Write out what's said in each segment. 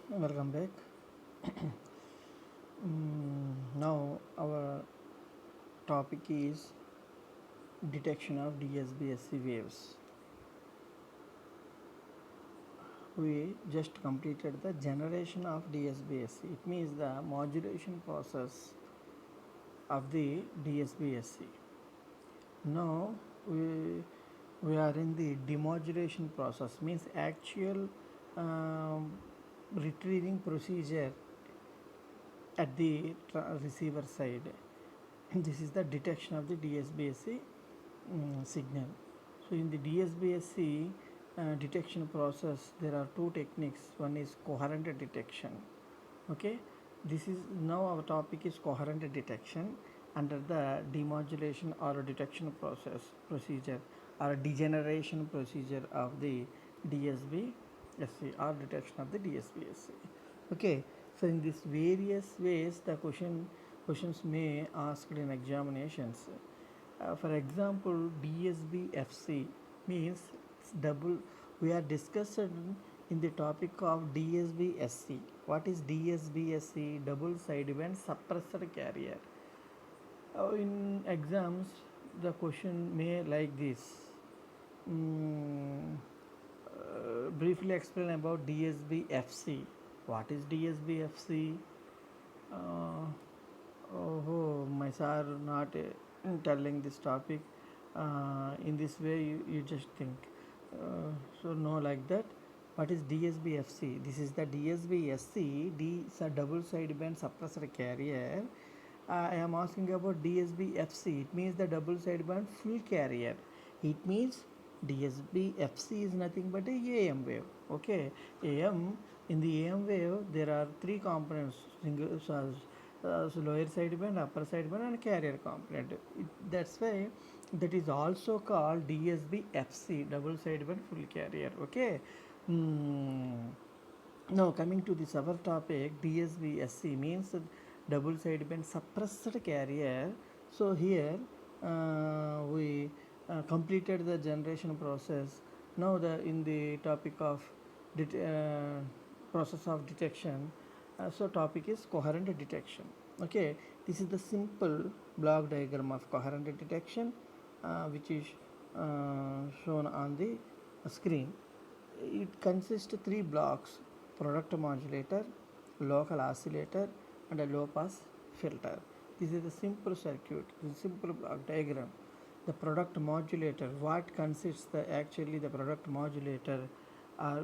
Welcome back. Now our topic is detection of DSBSC waves. We just completed the generation of DSBSC. It means the modulation process of the DSBSC. Now we are in the demodulation process. Means actual um, retrieving procedure at the receiver side. This is the detection of the DSBSC signal. So in the DSBSC detection process, there are two techniques. One is coherent detection. Okay, this is now our topic is coherent detection under the demodulation or detection procedure or degeneration procedure of the DSBSC or detection of the DSBSC. Okay, so in these various ways the questions may asked in examinations. For example, DSBFC means double. We are discussing in the topic of DSBSC. What is DSBSC? Double sideband suppressor carrier. In exams, the question may like this. Briefly explain about DSBFC. What is DSBFC? Oh, my sir not telling this topic in this way. You just think. So no like that. What is DSBFC? This is the DSBSC. D is a double sideband suppressor carrier. I am asking about DSBFC. It means the double sideband full carrier. It means DSBFC is nothing but a AM wave. Okay, AM, in the AM wave there are three components: single, so lower sideband, upper sideband, and carrier component. That's why that is also called DSBFC, double sideband full carrier. Okay. Now coming to this our topic, DSBSC means double sideband suppressed carrier. So here we completed the generation process. Now the in the topic of process of detection. So topic is coherent detection. Okay, this is the simple block diagram of coherent detection, which is shown on the screen. It consists of three blocks: product modulator, local oscillator, and a low pass filter. This is a simple circuit, this is a simple block diagram. The product modulator, what consists actually the product modulator,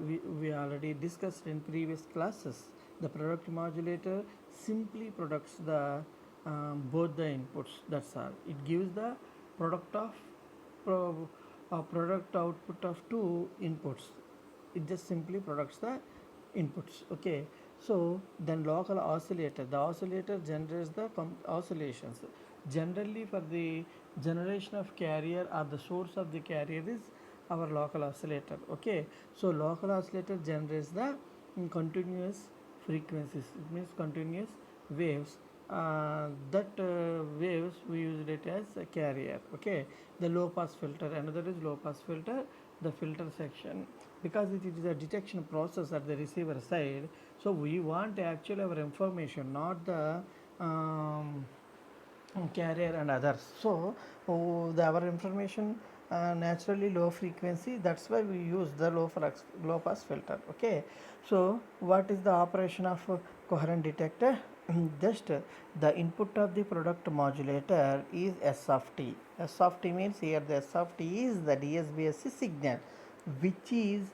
we already discussed in previous classes. The product modulator simply products the both the inputs. That's all. It gives the product of product output of two inputs. It just simply products the inputs. Okay, so then local oscillator, the oscillator generates the oscillations. Generally for the generation of carrier or the source of the carrier is our local oscillator. Okay, so local oscillator generates the continuous frequencies. It means continuous waves. That waves we use it as a carrier. Okay, the low pass filter, another is low pass filter, the filter section, because it is a detection process at the receiver side. So we want actually our information, not the carrier and others. So our information naturally low frequency. That's why we use the low pass filter. Okay, so what is the operation of coherent detector? Just the input of the product modulator is S of t. S of t means here the S of t is the DSBSC signal, which is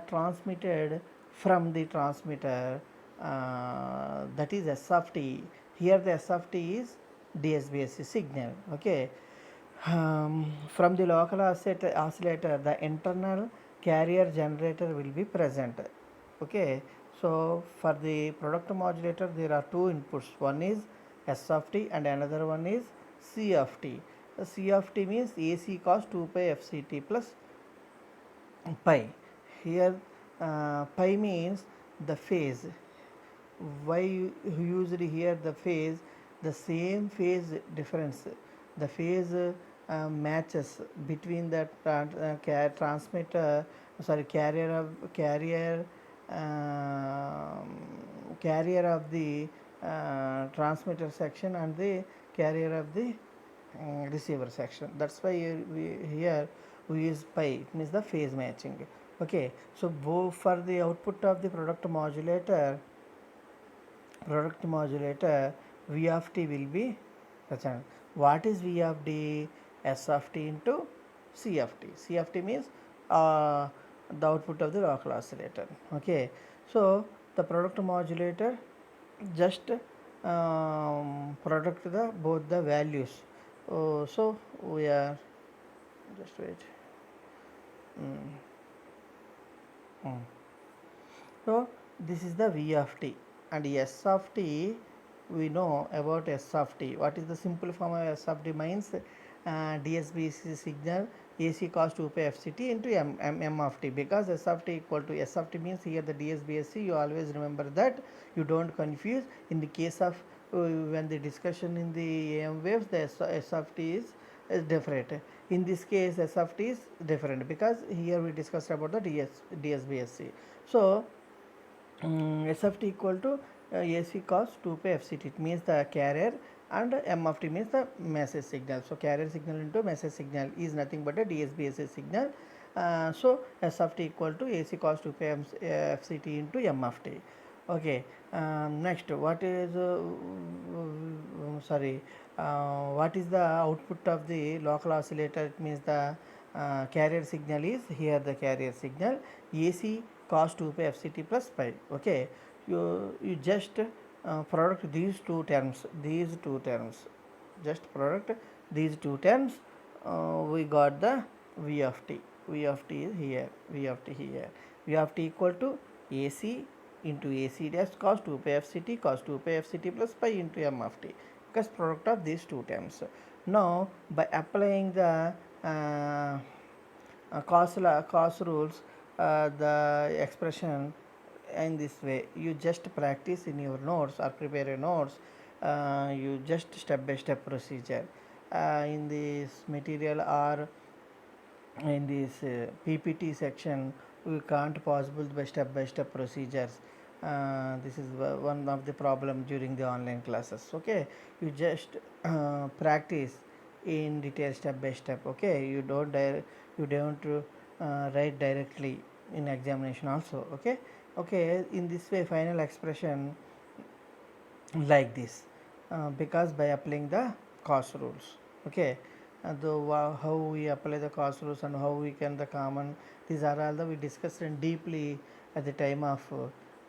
transmitted from the transmitter, that is S of t. Here the S of t is DSBSC signal. Okay, from the local oscillator the internal carrier generator will be present. Okay, so for the product modulator there are two inputs, one is S of t and another one is C of t. The C of t means AC cos 2 pi FCT plus pi. Here pi means the phase. Why usually here the phase, the same phase difference, the phase matches between the transmitter, sorry, carrier carrier of the transmitter section and the carrier of the receiver section. That's why here we use pi, it means the phase matching. Okay, so for the output of the product modulator V of t will be present. What is V of d? S of t into C of t. C of t means the output of the local oscillator. Okay, so the product modulator just product the both the values. So we are just wait. So this is the V of t, and S of t, we know about S of t. What is the simple form of S of t? Means DSBC signal AC cos 2 pi FCT into M of t, because S of t equal to S of t means here the DSBSC, you always remember that, you don't confuse. In the case of when the discussion in the AM waves, the S of t is different. In this case S of t is different, because here we discussed about the DSBSC. So S of t equal to AC cos 2 pi FCT, it means the carrier, and M of t means the message signal. So carrier signal into message signal is nothing but a DSBSC signal. So S of t equal to AC cos 2 pi FCT into M of t. Okay, next, what is what is the output of the local oscillator? It means the carrier signal is here, the carrier signal AC cos 2 pi FCT plus pi. Okay, you just product these two terms, just product these two terms, we got the V of t. V of t is here, V of t equal to AC into AC dash cos 2 pi FCT plus pi into M of t, because product of these two terms. Now by applying the cos rules, the expression in this way, you just practice in your notes or prepare your notes. You just step by step procedure in this material or in this PPT section. We can't possible by step procedures. This is one of the problem during the online classes. Okay, you just practice in detail step by step. Okay, you don't write directly in examination also. Okay, in this way final expression like this, because by applying the cos rules. Okay, how we apply the cos rules and how we can the common, these are all the we discussed in deeply at the time of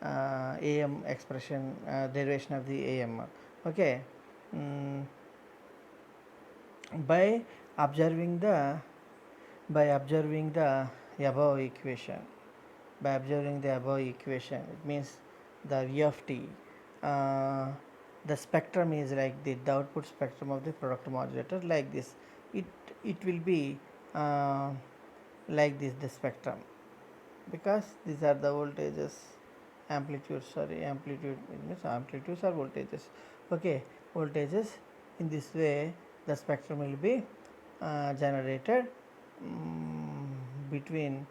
AM expression, derivation of the AM. Okay, by observing the above equation, it means the V of t, the spectrum is like the output spectrum of the product modulator like this. It will be like this, the spectrum, because these are the voltages, amplitudes it means amplitudes or voltages. Okay, voltages. In this way the spectrum will be generated between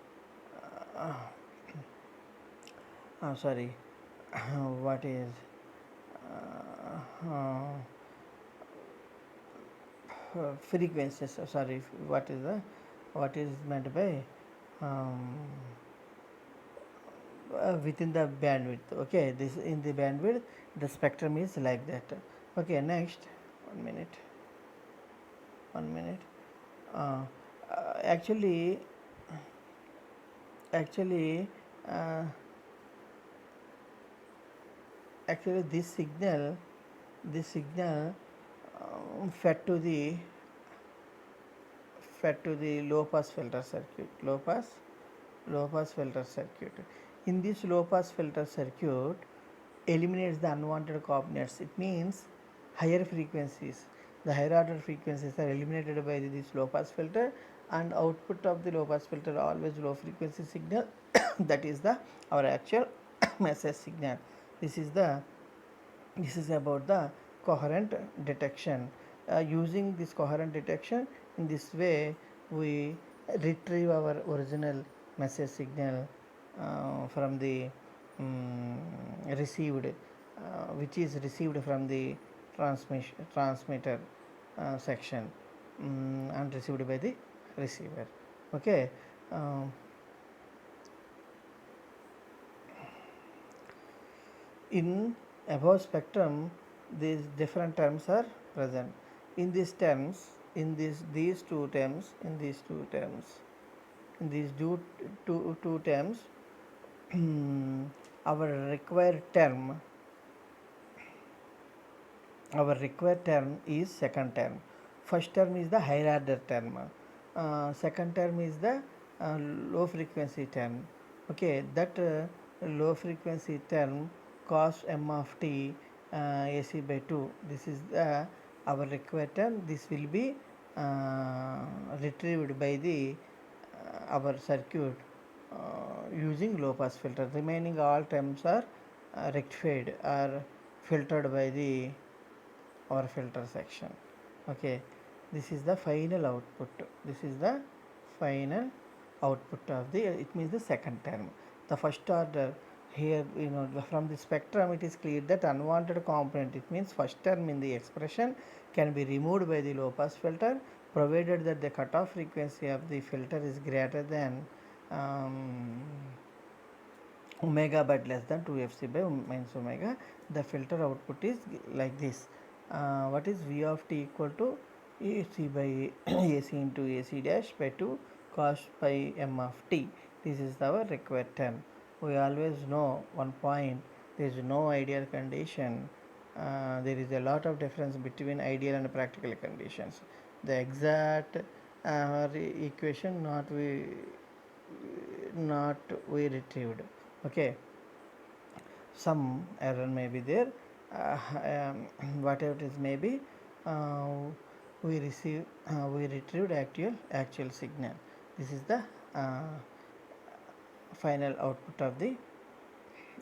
what is frequencies, what is meant by within the bandwidth. Okay, this in the bandwidth the spectrum is like that. Okay, next, 1 minute. Actually this signal fed to the low pass filter circuit. In this low pass filter circuit eliminates the unwanted components. It means higher frequencies, the higher order frequencies are eliminated by this low pass filter, and output of the low pass filter always low frequency signal that is the our actual message signal. This is about the coherent detection. Using this coherent detection, in this way we retrieve our original message signal from the received which is received from the transmitter section, and received by the receiver. Okay. um, in above spectrum, these different terms are present. In these terms, in these two terms, in these two terms, in these two terms, our required term is second term. First term is the higher order term. Second term is the low frequency term. Okay, that low frequency term cos m of t AC by 2. This is the our required term. This will be retrieved by the our circuit using low pass filter. Remaining all terms are rectified or filtered by the our filter section. Okay, this is the final output. This is the final output of the, it means the second term. The first order here, from the spectrum it is clear that unwanted component, it means first term in the expression, can be removed by the low pass filter provided that the cutoff frequency of the filter is greater than omega but less than 2fc by minus omega. The filter output is like this. What is v of t equal to AC by AC into AC dash by 2 cos pi m of t. This is our required term. We always know one point, there is no ideal condition. There is a lot of difference between ideal and practical conditions. The exact equation not we retrieved. Okay, some error may be there. Whatever it is may be, uh, we retrieved actual signal. This is the final output of the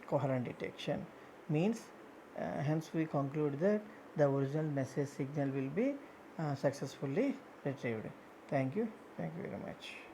coherent detection. Means hence we conclude that the original message signal will be successfully retrieved. Thank you very much.